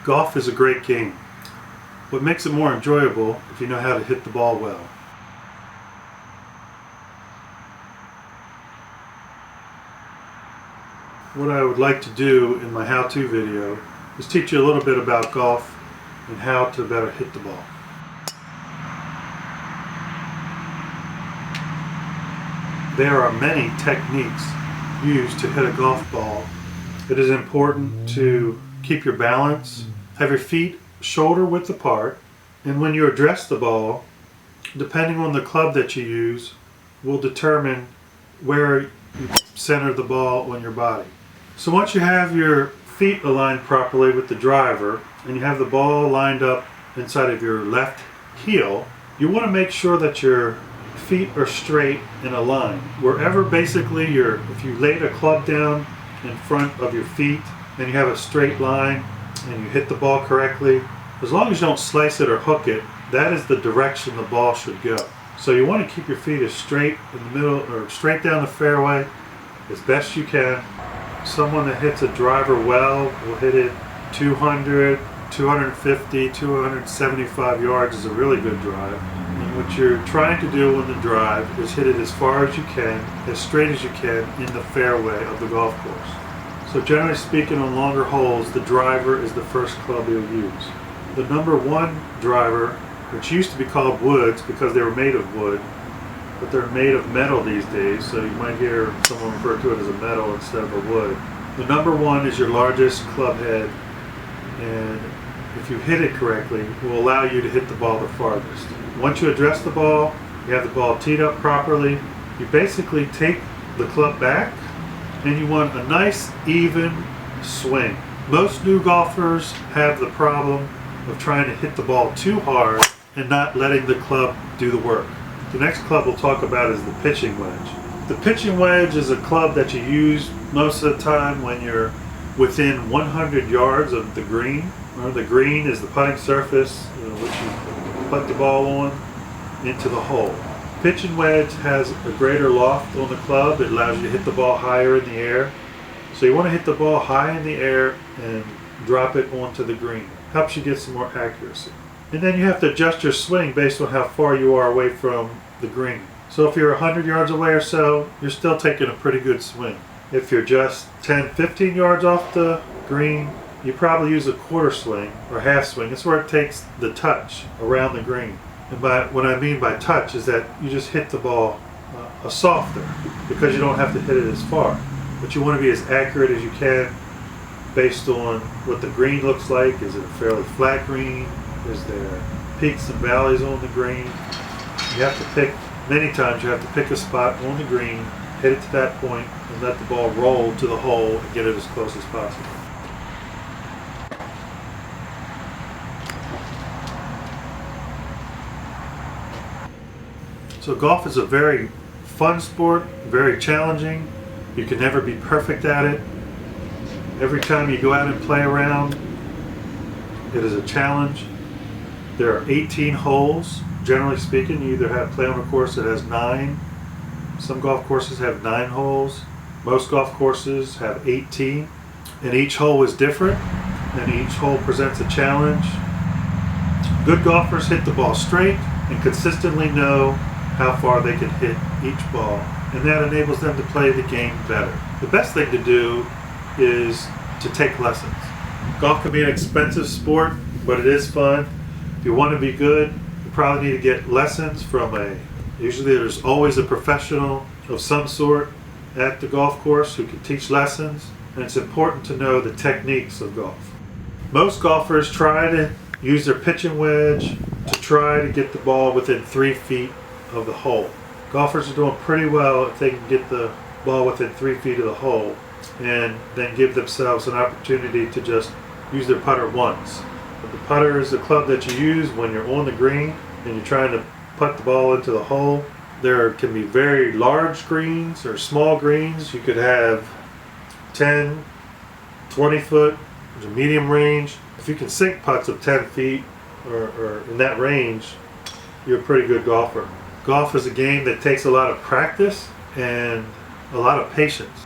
Golf is a great game. What makes it more enjoyable if you know how to hit the ball well. What I would like to do in my how-to video is teach you a little bit about golf and how to better hit the ball. There are many techniques used to hit a golf ball. It is important to keep your balance, have your feet shoulder width apart, and when you address the ball, depending on the club that you use, will determine where you center the ball on your body. So once you have your feet aligned properly with the driver and you have the ball lined up inside of your left heel, you want to make sure that your feet are straight in a line. Wherever basically if you laid a club down in front of your feet and you have a straight line and you hit the ball correctly, as long as you don't slice it or hook it, that is the direction the ball should go. So you want to keep your feet as straight in the middle or straight down the fairway as best you can. Someone that hits a driver well will hit it 200, 250, 275 yards is a really good drive. And what you're trying to do on the drive is hit it as far as you can, as straight as you can in the fairway of the golf course. So generally speaking, on longer holes, the driver is the first club you'll use. The number one driver, which used to be called woods because they were made of wood, but they're made of metal these days, so you might hear someone refer to it as a metal instead of a wood. The number one is your largest club head, and if you hit it correctly, it will allow you to hit the ball the farthest. Once you address the ball, you have the ball teed up properly, you basically take the club back, and you want a nice, even swing. Most new golfers have the problem of trying to hit the ball too hard and not letting the club do the work. The next club we'll talk about is the pitching wedge. The pitching wedge is a club that you use most of the time when you're within 100 yards of the green. Remember, the green is the putting surface which you put the ball on into the hole. Pitching wedge has a greater loft on the club. It allows you to hit the ball higher in the air. So you want to hit the ball high in the air and drop it onto the green. Helps you get some more accuracy. And then you have to adjust your swing based on how far you are away from the green. So if you're 100 yards away or so, you're still taking a pretty good swing. If you're just 10, 15 yards off the green, you probably use a quarter swing or half swing. It's where it takes the touch around the green. And what I mean by touch is that you just hit the ball softer because you don't have to hit it as far. But you want to be as accurate as you can based on what the green looks like. Is it a fairly flat green? Is there peaks and valleys on the green? You have to pick, many times you have to pick a spot on the green, hit it to that point, and let the ball roll to the hole and get it as close as possible. So golf is a very fun sport, very challenging. You can never be perfect at it. Every time you go out and play around, it is a challenge. There are 18 holes. Generally speaking, you either play on a course that has 9. Some golf courses have 9 holes. Most golf courses have 18. And each hole is different, and each hole presents a challenge. Good golfers hit the ball straight and consistently know how far they can hit each ball, and that enables them to play the game better. The best thing to do is to take lessons. Golf can be an expensive sport, but it is fun. If you want to be good, you probably need to get lessons from usually there's always a professional of some sort at the golf course who can teach lessons, and it's important to know the techniques of golf. Most golfers try to use their pitching wedge to try to get the ball within 3 feet of the hole. Golfers are doing pretty well if they can get the ball within 3 feet of the hole and then give themselves an opportunity to just use their putter once. But the putter is the club that you use when you're on the green and you're trying to put the ball into the hole. There can be very large greens or small greens. You could have 10, 20 foot, there's a medium range. If you can sink putts of 10 feet or in that range, you're a pretty good golfer. Golf is a game that takes a lot of practice and a lot of patience.